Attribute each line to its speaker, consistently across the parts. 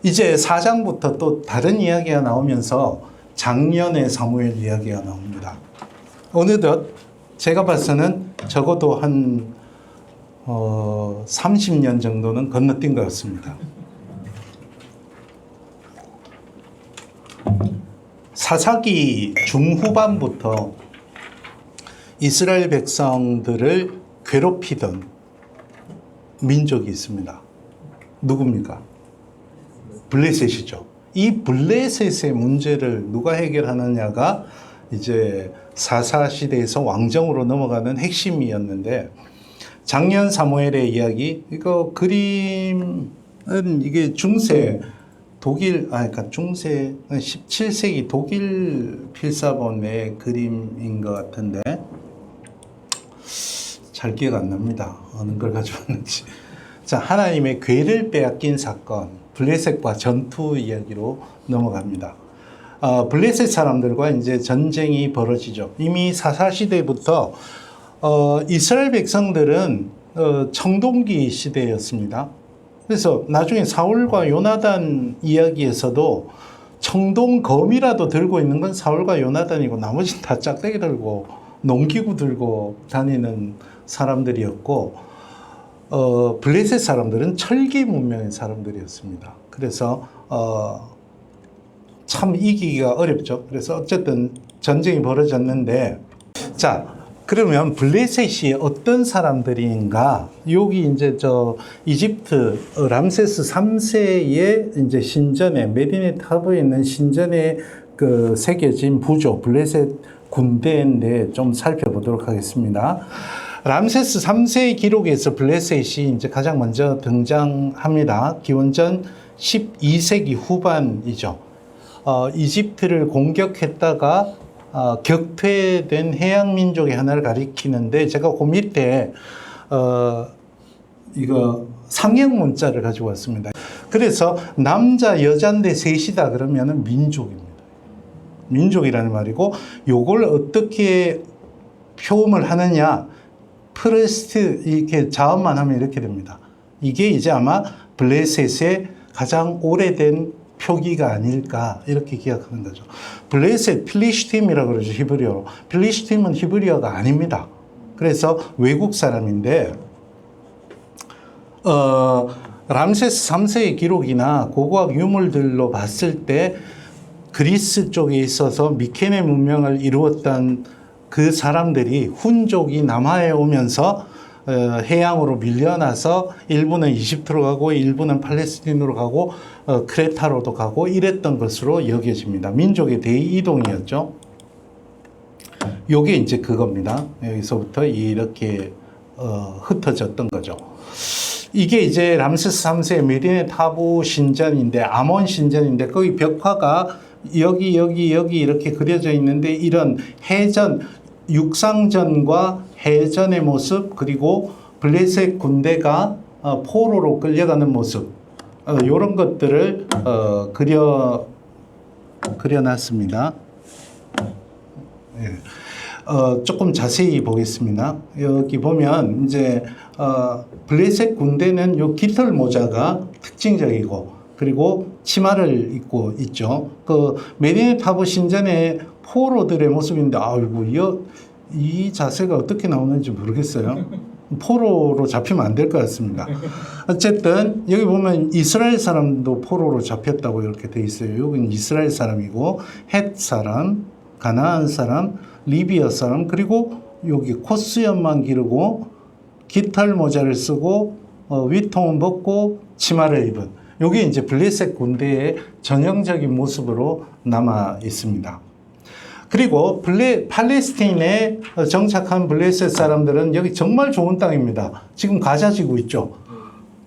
Speaker 1: 이제 4장부터 또 다른 이야기가 나오면서 작년의 사무엘 이야기가 나옵니다. 어느덧 제가 봐서는 적어도 한 30년 정도는 건너뛴 것 같습니다. 사사기 중후반부터 이스라엘 백성들을 괴롭히던 민족이 있습니다. 누굽니까? 블레셋이죠. 이 블레셋의 문제를 누가 해결하느냐가 이제 사사 시대에서 왕정으로 넘어가는 핵심이었는데, 작년 사무엘의 이야기, 이거 그림은 이게 중세 독일, 그러니까 중세 17세기 독일 필사본의 그림인 것 같은데 잘 기억 안 납니다. 어느 걸 가져왔는지. 자, 하나님의 궤를 빼앗긴 사건, 블레셋과 전투 이야기로 넘어갑니다. 블레셋 사람들과 이제 전쟁이 벌어지죠. 이미 사사 시대부터 이스라엘 백성들은 청동기 시대였습니다. 그래서 나중에 사울과 요나단 이야기에서도 청동검이라도 들고 있는 건 사울과 요나단이고 나머지는 다 짝대기 들고 농기구 들고 다니는 사람들이었고, 블레셋 사람들은 철기 문명의 사람들이었습니다. 그래서 참 이기기가 어렵죠. 그래서 어쨌든 전쟁이 벌어졌는데, 자, 그러면 블레셋이 어떤 사람들인가? 여기 이제 이집트 람세스 3세의 이제 신전에, 메디네 타브에 있는 신전에 그 새겨진 부조, 블레셋 군대인데 좀 살펴보도록 하겠습니다. 람세스 3세의 기록에서 블레셋이 이제 가장 먼저 등장합니다. 기원전 12세기 후반이죠. 이집트를 공격했다가 격퇴된 해양 민족의 하나를 가리키는데, 제가 그 밑에 이거 상형 문자를 가지고 왔습니다. 그래서 남자 여자인데 셋이다 그러면은 민족입니다. 민족이라는 말이고, 요걸 어떻게 표음을 하느냐, 프레스트 이렇게 자음만 하면 이렇게 됩니다. 이게 이제 아마 블레셋의 가장 오래된 표기가 아닐까 이렇게 기억하는 거죠. 블레셋, 필리시팀이라고 그러죠, 히브리어로. 필리시팀은 히브리어가 아닙니다. 그래서 외국 사람인데, 람세스 3세의 기록이나 고고학 유물들로 봤을 때 그리스 쪽에 있어서 미케네 문명을 이루었던 그 사람들이 훈족이 남하에 오면서 해양으로 밀려나서 일부는 이집트로 가고 일부는 팔레스틴으로 가고 크레타로도 가고 이랬던 것으로 여겨집니다. 민족의 대이동이었죠. 요게 이제 그겁니다. 여기서부터 이렇게 흩어졌던 거죠. 이게 이제 람세스 3세의 메디네 타부 신전인데, 아몬 신전인데, 거기 벽화가 여기 이렇게 그려져 있는데, 이런 해전, 육상전과 해전의 모습, 그리고 블레셋 군대가 포로로 끌려가는 모습, 이런 것들을 그려놨습니다. 조금 자세히 보겠습니다. 여기 보면 이제 블레셋 군대는 요 깃털 모자가 특징적이고, 그리고 치마를 입고 있죠. 그 메디네 타브 신전의 포로들의 모습인데, 아이고, 이 자세가 어떻게 나오는지 모르겠어요. 포로로 잡히면 안 될 것 같습니다. 어쨌든 여기 보면 이스라엘 사람도 포로로 잡혔다고 이렇게 돼 있어요. 여기는 이스라엘 사람이고, 헷 사람, 가나안 사람, 리비아 사람, 그리고 여기 코스염만 기르고 깃털 모자를 쓰고 위통은 벗고 치마를 입은, 여기 이제 블레셋 군대의 전형적인 모습으로 남아 있습니다. 그리고 팔레스틴에 정착한 블레셋 사람들은 여기 정말 좋은 땅입니다. 지금 가자지구 있죠.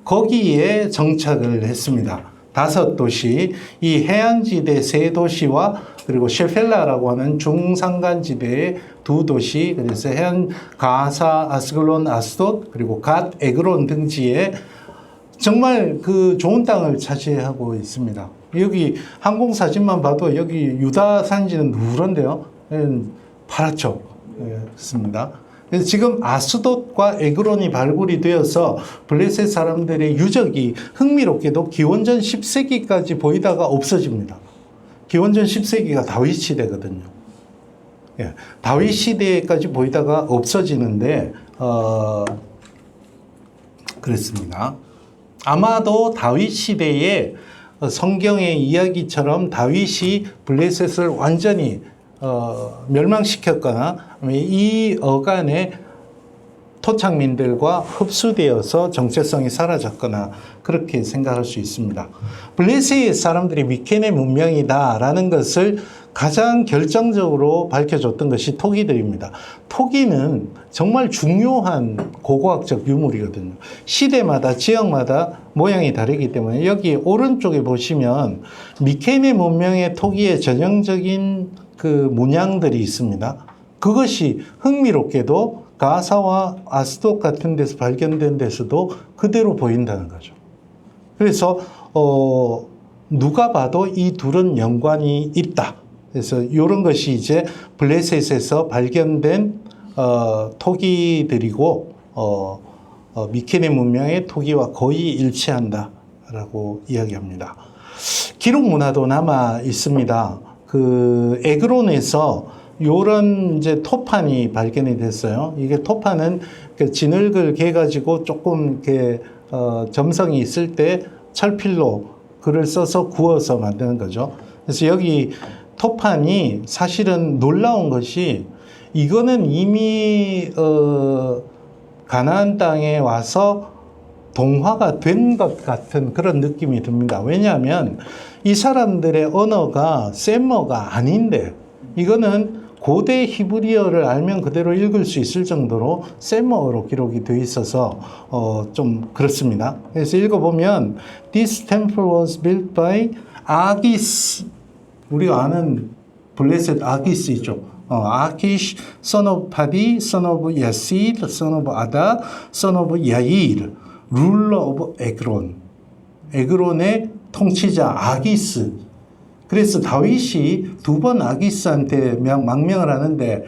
Speaker 1: 거기에 정착을 했습니다. 5도시, 이 해안지대 3도시와 그리고 셰펠라라고 하는 중산간지대의 2도시, 그래서 해안 가사, 아스글론, 아스돗, 그리고 갓, 에그론 등지에 정말 그 좋은 땅을 차지하고 있습니다. 여기 항공사진만 봐도 여기 유다 산지는 누런데요. 파랗죠. 그렇습니다. 그래서 지금 아스돗과 에그론이 발굴이 되어서 블레셋 사람들의 유적이 흥미롭게도 기원전 10세기까지 보이다가 없어집니다. 기원전 10세기가 다윗 시대거든요. 예, 다윗 시대까지 보이다가 없어지는데 그랬습니다. 아마도 다윗 시대에 성경의 이야기처럼 다윗이 블레셋을 완전히 멸망시켰거나 이 어간에 토착민들과 흡수되어서 정체성이 사라졌거나 그렇게 생각할 수 있습니다. 블레셋 사람들이 미케네 문명이다라는 것을 가장 결정적으로 밝혀줬던 것이 토기들입니다. 토기는 정말 중요한 고고학적 유물이거든요. 시대마다 지역마다 모양이 다르기 때문에 여기 오른쪽에 보시면 미케네 문명의 토기의 전형적인 그 문양들이 있습니다. 그것이 흥미롭게도 가사와 아스돗 같은 데서 발견된 데서도 그대로 보인다는 거죠. 그래서 누가 봐도 이 둘은 연관이 있다. 그래서 이런 것이 이제 블레셋에서 발견된 토기들이고 미케네 문명의 토기와 거의 일치한다라고 이야기합니다. 기록 문화도 남아 있습니다. 그 에그론에서 요런 이제 토판이 발견이 됐어요. 이게 토판은 그 진흙을 개가지고 조금 이렇게 점성이 있을 때 철필로 글을 써서 구워서 만드는 거죠. 그래서 여기 토판이 사실은 놀라운 것이 이거는 이미 가나안 땅에 와서 동화가 된 것 같은 그런 느낌이 듭니다. 왜냐하면 이 사람들의 언어가 셈어가 아닌데 이거는 고대 히브리어를 알면 그대로 읽을 수 있을 정도로 셈어로 기록이 되어 있어서 좀 그렇습니다. 그래서 읽어보면 This temple was built by 아기스, 우리가 아는 블레셋 아기스이죠. 아키시, son of 파디, son of 야시드, son of 아다, son of 야일, ruler of 에그론. 에그론의 통치자 아기스. 그래서 다윗이 두 번 아기스한테 망명을 하는데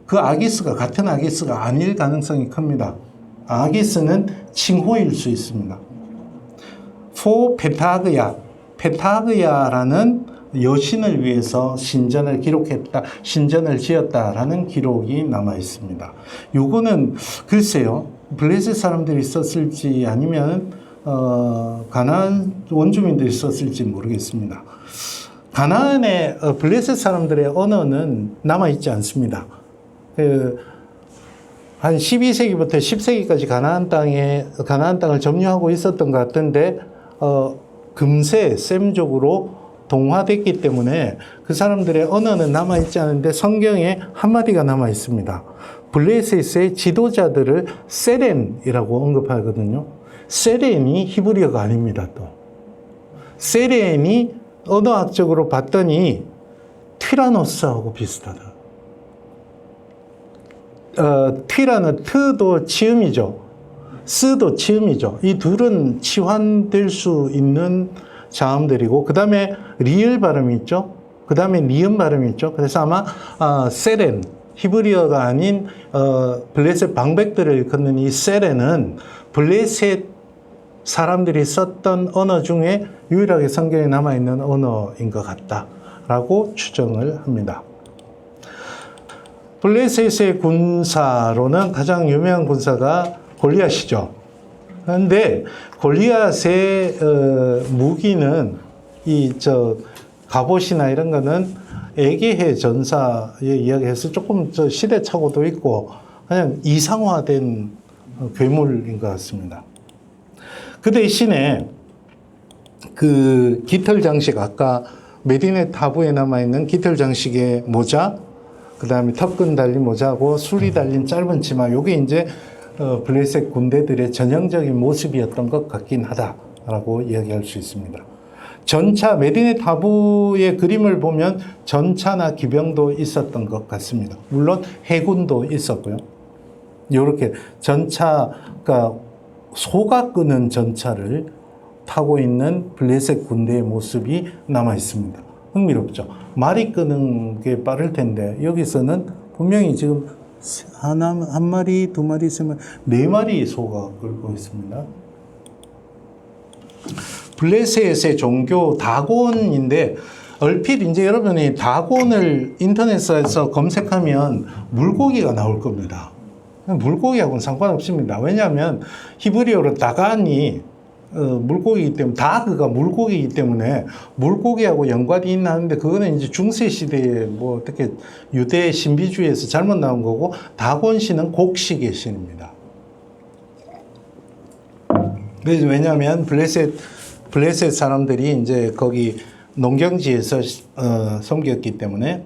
Speaker 1: 그 아기스가 같은 아기스가 아닐 가능성이 큽니다. 아기스는 칭호일 수 있습니다. 포 페타그야, 페타그야라는 여신을 위해서 신전을 기록했다, 신전을 지었다라는 기록이 남아 있습니다. 요거는 글쎄요, 블레셋 사람들이 썼을지 아니면 가나안 원주민들이 썼을지 모르겠습니다. 가나안의 블레셋 사람들의 언어는 남아있지 않습니다. 한 12세기부터 10세기까지 가나안 땅을 점유하고 있었던 것 같은데, 금세 셈족으로 동화됐기 때문에 그 사람들의 언어는 남아있지 않은데 성경에 한마디가 남아있습니다. 블레셋의 지도자들을 세렌이라고 언급하거든요. 세렌이 히브리어가 아닙니다, 또. 세렌이 언어학적으로 봤더니 티라노스하고 비슷하다. 트도 치음이죠. 스도 치음이죠. 이 둘은 치환될 수 있는 자음들이고, 그 다음에 리을 발음이 있죠. 그 다음에 니은 발음이 있죠. 그래서 아마 세렌, 히브리어가 아닌 블레셋 방백들을 일컫는 이 세렌은 블레셋 사람들이 썼던 언어 중에 유일하게 성경에 남아있는 언어인 것 같다라고 추정을 합니다. 블레셋의 군사로는 가장 유명한 군사가 골리앗이죠. 그런데 골리앗의 무기는 갑옷이나 이런 거는 에게해 전사에 이야기해서 조금 시대착오도 있고 그냥 이상화된 괴물인 것 같습니다. 그 대신에 그 깃털 장식, 아까 메디네 타부에 남아있는 깃털 장식의 모자, 그 다음에 턱끈 달린 모자하고 술이 달린 짧은 치마, 요게 이제 블레셋 군대들의 전형적인 모습이었던 것 같긴 하다라고 이야기할 수 있습니다. 전차, 메디네 타부의 그림을 보면 전차나 기병도 있었던 것 같습니다. 물론 해군도 있었고요. 요렇게 전차가 소가 끄는 전차를 타고 있는 블레셋 군대의 모습이 남아 있습니다. 흥미롭죠. 말이 끄는 게 빠를 텐데 여기서는 분명히 지금 한 마리, 두 마리, 세 마리, 네 마리 소가 끌고 있습니다. 블레셋의 종교 다곤인데 얼핏 이제 여러분이 다곤을 인터넷에서 검색하면 물고기가 나올 겁니다. 물고기하고는 상관없습니다. 왜냐하면 히브리어로 다간이 물고기이기 때문에 다그가 물고기이기 때문에 물고기하고 연관이 있나 하는데 그거는 이제 중세 시대에 뭐 어떻게 유대 신비주의에서 잘못 나온 거고 다곤 신은 곡식의 신입니다. 그래서 왜냐하면 블레셋 사람들이 이제 거기 농경지에서 섬겼기 때문에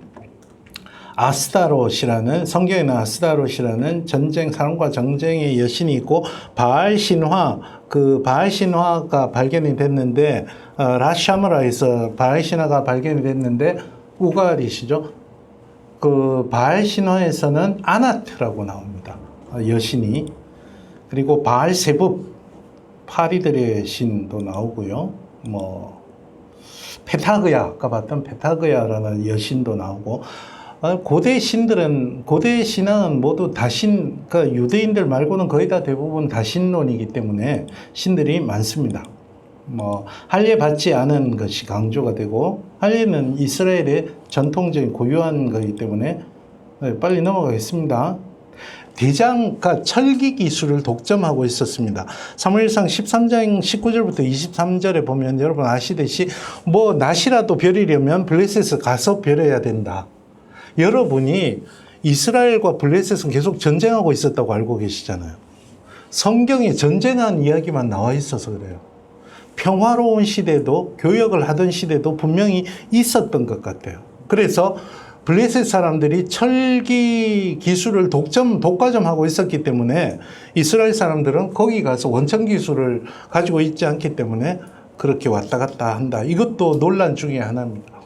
Speaker 1: 아스타롯이라는 성경에는 아스타롯이라는 사람과 전쟁의 여신이 있고 바알 신화 그 바알 신화가 발견이 됐는데 라샤므라에서 바알 신화가 발견이 됐는데 우갈이시죠. 그 바알 신화에서는 아나트라고 나옵니다. 여신이. 그리고 바알 세붑 파리들의 신도 나오고요. 뭐 페타그야 아까 봤던 페타그야라는 여신도 나오고 고대 신앙은 모두 다신, 그러니까 유대인들 말고는 거의 다 대부분 다신론이기 때문에 신들이 많습니다. 뭐 할례 받지 않은 것이 강조가 되고 할례는 이스라엘의 전통적인 고유한 거기 때문에 빨리 넘어가겠습니다. 대장과 철기 기술을 독점하고 있었습니다. 사무엘상 13장 19절부터 23절에 보면 여러분 아시듯이 뭐 낫이라도 벼리려면 블레셋에 가서 벼려야 된다. 여러분이 이스라엘과 블레셋은 계속 전쟁하고 있었다고 알고 계시잖아요. 성경에 전쟁한 이야기만 나와 있어서 그래요. 평화로운 시대도 교역을 하던 시대도 분명히 있었던 것 같아요. 그래서 블레셋 사람들이 철기 기술을 독과점하고 있었기 때문에 이스라엘 사람들은 거기 가서 원천 기술을 가지고 있지 않기 때문에 그렇게 왔다 갔다 한다. 이것도 논란 중에 하나입니다.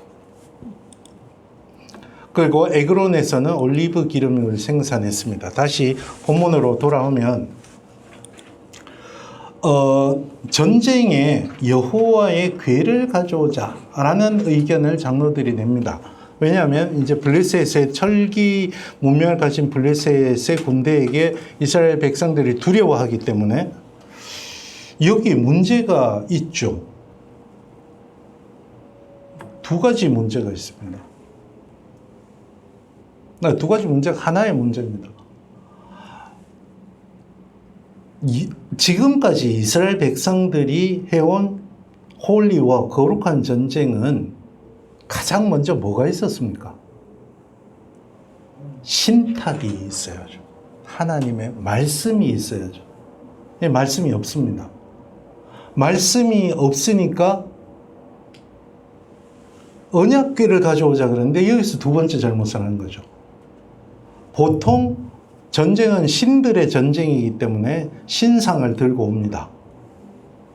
Speaker 1: 그리고 에그론에서는 올리브 기름을 생산했습니다. 다시 본문으로 돌아오면 전쟁에 여호와의 궤를 가져오자라는 의견을 장로들이 냅니다. 왜냐하면 이제 블레셋의 철기 문명을 가진 블레셋의 군대에게 이스라엘 백성들이 두려워하기 때문에 여기 문제가 있죠. 두 가지 문제가 있습니다. 두 가지 문제가 하나의 문제입니다. 지금까지 이스라엘 백성들이 해온 홀리와 거룩한 전쟁은 가장 먼저 뭐가 있었습니까? 신탁이 있어야죠. 하나님의 말씀이 있어야죠. 말씀이 없습니다. 말씀이 없으니까 언약궤를 가져오자 그러는데 여기서 두 번째 잘못을 하는 거죠. 보통 전쟁은 신들의 전쟁이기 때문에 신상을 들고 옵니다.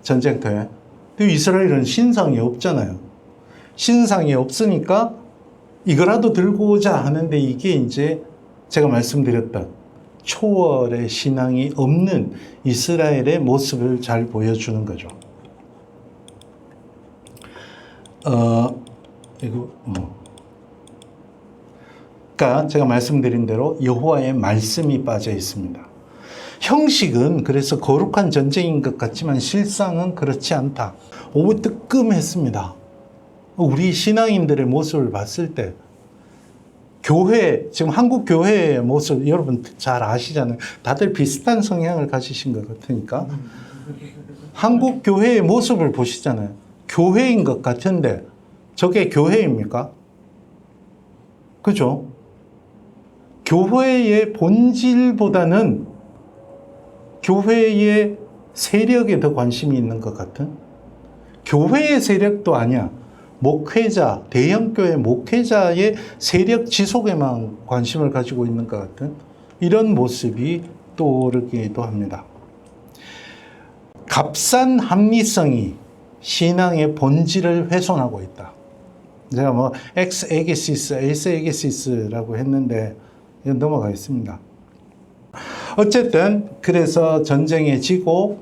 Speaker 1: 전쟁터에. 근데 이스라엘은 신상이 없잖아요. 신상이 없으니까 이거라도 들고 오자 하는데 이게 이제 제가 말씀드렸던 초월의 신앙이 없는 이스라엘의 모습을 잘 보여주는 거죠. 그러니까 제가 말씀드린 대로 여호와의 말씀이 빠져 있습니다. 형식은 그래서 거룩한 전쟁인 것 같지만 실상은 그렇지 않다. 오후 뜨끔했습니다. 우리 신앙인들의 모습을 봤을 때 교회, 지금 한국 교회의 모습 여러분 잘 아시잖아요. 다들 비슷한 성향을 가지신 것 같으니까 한국 교회의 모습을 보시잖아요. 교회인 것 같은데 저게 교회입니까? 그죠? 교회의 본질보다는 교회의 세력에 더 관심이 있는 것 같은, 교회의 세력도 아니야. 목회자, 대형교회 목회자의 세력 지속에만 관심을 가지고 있는 것 같은 이런 모습이 떠오르기도 합니다. 값싼 합리성이 신앙의 본질을 훼손하고 있다. 제가 뭐 엑스에게시스, 에이스에게시스라고 했는데 넘어가겠습니다. 어쨌든 그래서 전쟁에 지고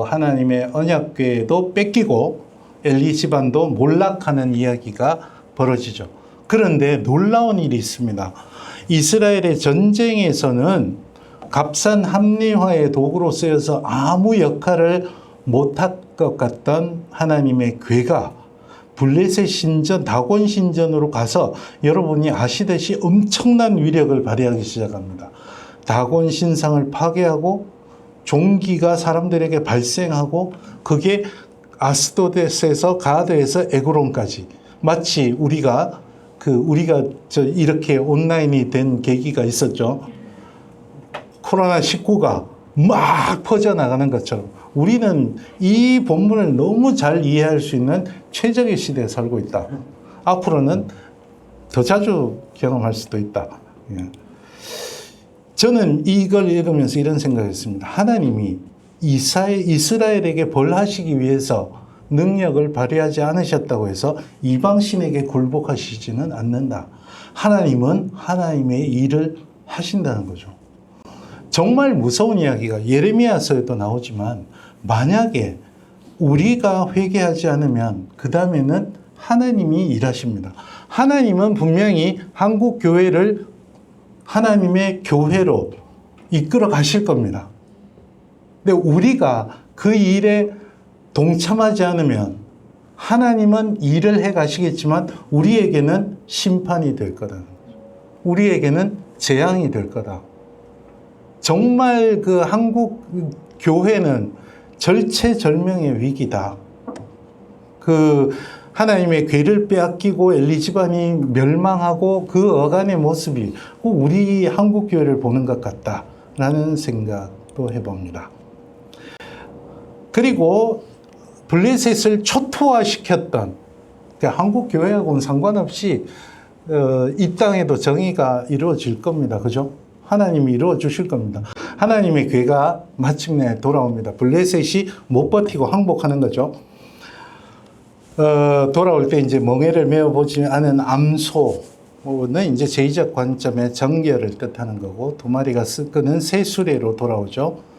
Speaker 1: 하나님의 언약궤도 뺏기고 엘리 집안도 몰락하는 이야기가 벌어지죠. 그런데 놀라운 일이 있습니다. 이스라엘의 전쟁에서는 값싼 합리화의 도구로 쓰여서 아무 역할을 못할 것 같던 하나님의 괴가 블레셋 신전, 다곤 신전으로 가서 여러분이 아시듯이 엄청난 위력을 발휘하기 시작합니다. 다곤 신상을 파괴하고 종기가 사람들에게 발생하고 그게 아스도데스에서 가드에서 에그론까지 마치 우리가 이렇게 온라인이 된 계기가 있었죠. 코로나19가 막 퍼져나가는 것처럼 우리는 이 본문을 너무 잘 이해할 수 있는 최적의 시대에 살고 있다. 앞으로는 더 자주 경험할 수도 있다. 저는 이걸 읽으면서 이런 생각했습니다. 하나님이 이스라엘에게 벌하시기 위해서 능력을 발휘하지 않으셨다고 해서 이방신에게 굴복하시지는 않는다. 하나님은 하나님의 일을 하신다는 거죠. 정말 무서운 이야기가 예레미야서에도 나오지만 만약에 우리가 회개하지 않으면 그 다음에는 하나님이 일하십니다. 하나님은 분명히 한국 교회를 하나님의 교회로 이끌어 가실 겁니다. 근데 우리가 그 일에 동참하지 않으면 하나님은 일을 해 가시겠지만 우리에게는 심판이 될 거다. 우리에게는 재앙이 될 거다. 정말 그 한국 교회는 절체절명의 위기다. 그 하나님의 괴를 빼앗기고 엘리 집안이 멸망하고 그 어간의 모습이 우리 한국 교회를 보는 것 같다라는 생각도 해봅니다. 그리고 블레셋을 초토화시켰던 그러니까 한국 교회하고는 상관없이 이 땅에도 정의가 이루어질 겁니다. 그죠? 하나님이 이루어 주실 겁니다. 하나님의 괴가 마침내 돌아옵니다. 블레셋이 못 버티고 항복하는 거죠. 돌아올 때 이제 멍에를 메어보지 않은 암소는 이제 제의적 관점의 정결을 뜻하는 거고 두 마리가 끄는 새 수레로 돌아오죠.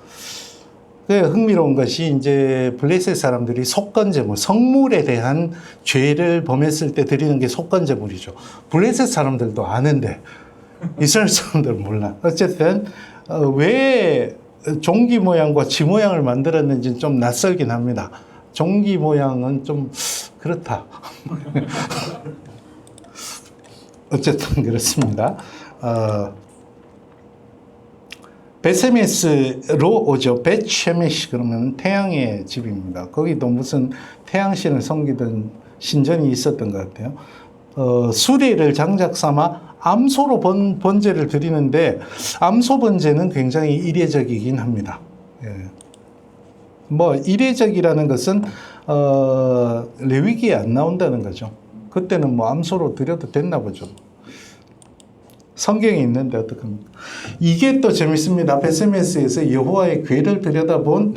Speaker 1: 흥미로운 것이 이제 블레셋 사람들이 속건제물, 성물에 대한 죄를 범했을 때 드리는 게 속건제물이죠. 블레셋 사람들도 아는데 이스라엘 사람들은 몰라. 어쨌든 왜 종기 모양과 쥐 모양을 만들었는지 좀 낯설긴 합니다. 종기 모양은 좀 그렇다. 어쨌든 그렇습니다. 베세메스로 오죠. 베체메시 그러면 태양의 집입니다. 거기도 무슨 태양신을 섬기던 신전이 있었던 것 같아요. 수레를 장작 삼아 암소로 번제를 드리는데 암소 번제는 굉장히 이례적이긴 합니다. 예. 뭐 이례적이라는 것은 레위기에 안 나온다는 거죠. 그때는 뭐 암소로 드려도 됐나 보죠. 성경에 있는데 어떡합니까? 이게 또 재밌습니다. 베세메스에서 여호와의 궤를 들여다본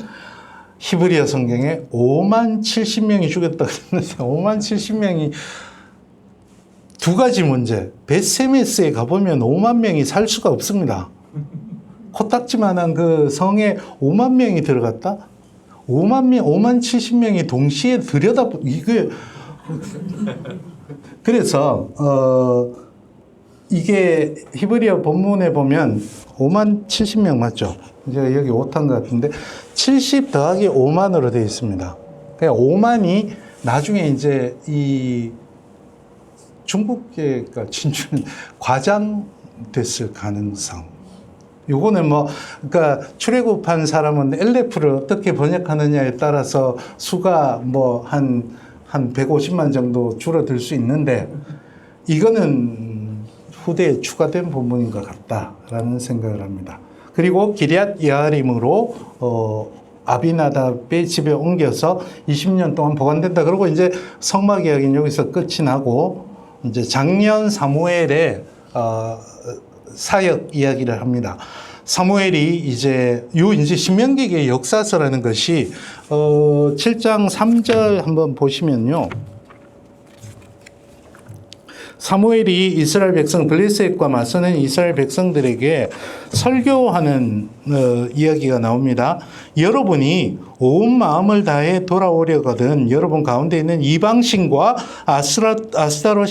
Speaker 1: 히브리어 성경에 5만 70명이 죽였다 그랬는데 5만 70명이 두 가지 문제. 베세메스에 가보면 5만 명이 살 수가 없습니다. 코딱지만한 그 성에 5만 명이 들어갔다? 5만 70명이 동시에 이게 그래서 이게 히브리어 본문에 보면 5만 70명 맞죠? 이제 여기 오탄 것 같은데 70 더하기 5만으로 되어 있습니다. 그러니까 5만이 나중에 이제 이 중국계가 진출은 과장됐을 가능성. 요거는 뭐, 그러니까 출애굽한 사람은 엘레프를 어떻게 번역하느냐에 따라서 수가 뭐 한 150만 정도 줄어들 수 있는데 이거는 후대에 추가된 본문인 것 같다라는 생각을 합니다. 그리고 기럇 여아림으로 아비나답의 집에 옮겨서 20년 동안 보관된다. 그리고 이제 성막 이야기는 여기서 끝이 나고 이제 장년 사무엘의 사역 이야기를 합니다. 사무엘이 이제 신명기의 역사서라는 것이 7장 3절 한번 보시면요. 사무엘이 이스라엘 백성 블레셋과 맞서는 이스라엘 백성들에게 설교하는 이야기가 나옵니다. 여러분이 온 마음을 다해 돌아오려거든 여러분 가운데 있는 이방신과 아스타롯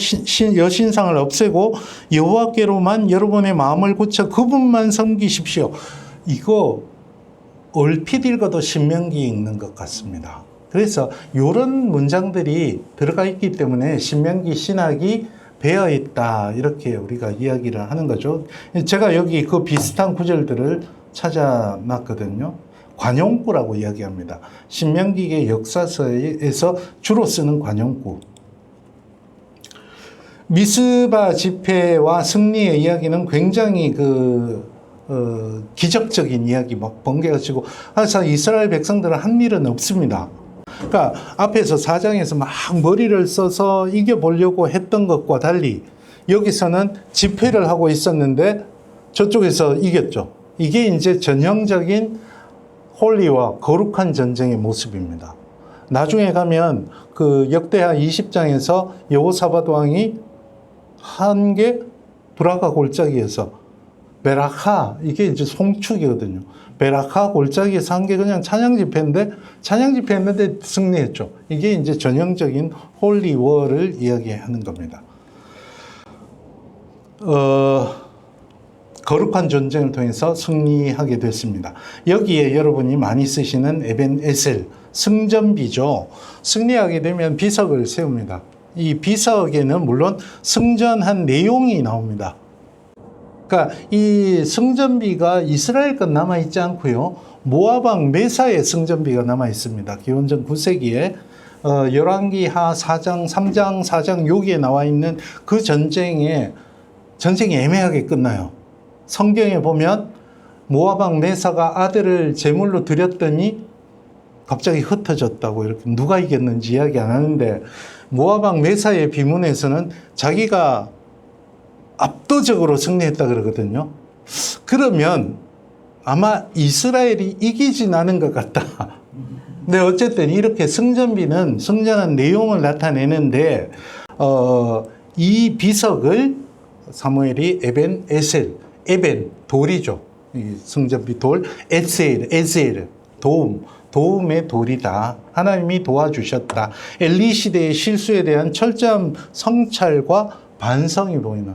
Speaker 1: 여신상을 없애고 여호와께로만 여러분의 마음을 굳혀 그분만 섬기십시오. 이거 얼핏 읽어도 신명기에 있는 것 같습니다. 그래서 이런 문장들이 들어가 있기 때문에 신명기 신학이 배어 있다 이렇게 우리가 이야기를 하는 거죠. 제가 여기 그 비슷한 구절들을 찾아놨거든요. 관용구라고 이야기합니다. 신명기의 역사서에서 주로 쓰는 관용구. 미스바 집회와 승리의 이야기는 굉장히 기적적인 이야기 막 번개가 치고 그래서 이스라엘 백성들은 한 일은 없습니다. 그러니까 앞에서 4장에서 막 머리를 써서 이겨보려고 했던 것과 달리 여기서는 집회를 하고 있었는데 저쪽에서 이겼죠. 이게 이제 전형적인 홀리와 거룩한 전쟁의 모습입니다. 나중에 가면 그 역대하 20장에서 여호사밧 왕이 한 게 브라가 골짜기에서 베라카 이게 이제 송축이거든요. 베라카 골짜기에서 한 게 그냥 찬양 집회인데 찬양 집회했는데 승리했죠. 이게 이제 전형적인 홀리워를 이야기하는 겁니다. 거룩한 전쟁을 통해서 승리하게 됐습니다. 여기에 여러분이 많이 쓰시는 에벤 에셀 승전비죠. 승리하게 되면 비석을 세웁니다. 이 비석에는 물론 승전한 내용이 나옵니다. 그러니까 이 승전비가 이스라엘 것 남아 있지 않고요. 모압 왕 메사의 승전비가 남아 있습니다. 기원전 9세기에 열왕기하 4장, 3장, 4장 여기에 나와 있는 그 전쟁이 애매하게 끝나요. 성경에 보면 모압 왕 메사가 아들을 제물로 드렸더니 갑자기 흩어졌다고 이렇게 누가 이겼는지 이야기 안 하는데 모압 왕 메사의 비문에서는 자기가 압도적으로 승리했다 그러거든요. 그러면 아마 이스라엘이 이기진 않은 것 같다. 근데 어쨌든 이렇게 승전비는 승전한 내용을 나타내는데 이 비석을 사무엘이 에벤 에셀, 에벤 돌이죠. 이 승전비 돌, 에셀 도움의 돌이다. 하나님이 도와주셨다. 엘리 시대의 실수에 대한 철저한 성찰과 반성이 보이는.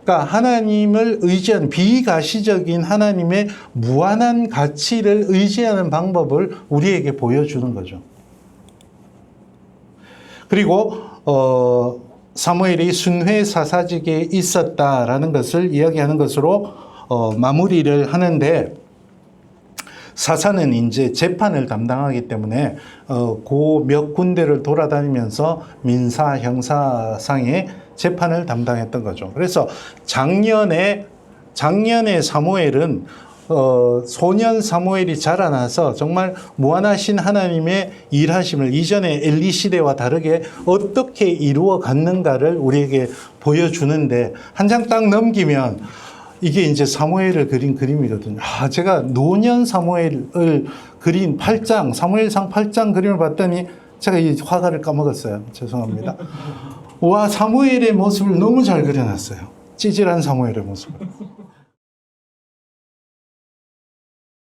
Speaker 1: 그러니까 하나님을 의지하는 비가시적인 하나님의 무한한 가치를 의지하는 방법을 우리에게 보여주는 거죠. 그리고 사무엘이 순회 사사직에 있었다라는 것을 이야기하는 것으로 마무리를 하는데 사사는 이제 재판을 담당하기 때문에 그 몇 군데를 돌아다니면서 민사 형사상의 재판을 담당했던 거죠. 그래서 작년에 사무엘은 소년 사무엘이 자라나서 정말 무한하신 하나님의 일하심을 이전에 엘리 시대와 다르게 어떻게 이루어 갔는가를 우리에게 보여주는데 한 장 딱 넘기면 이게 이제 사무엘을 그린 그림이거든요. 제가 노년 사무엘을 그린 8장, 사무엘상 8장 그림을 봤더니 제가 이 화가를 까먹었어요. 죄송합니다. 와, 사무엘의 모습을 너무 잘 그려놨어요. 찌질한 사무엘의 모습.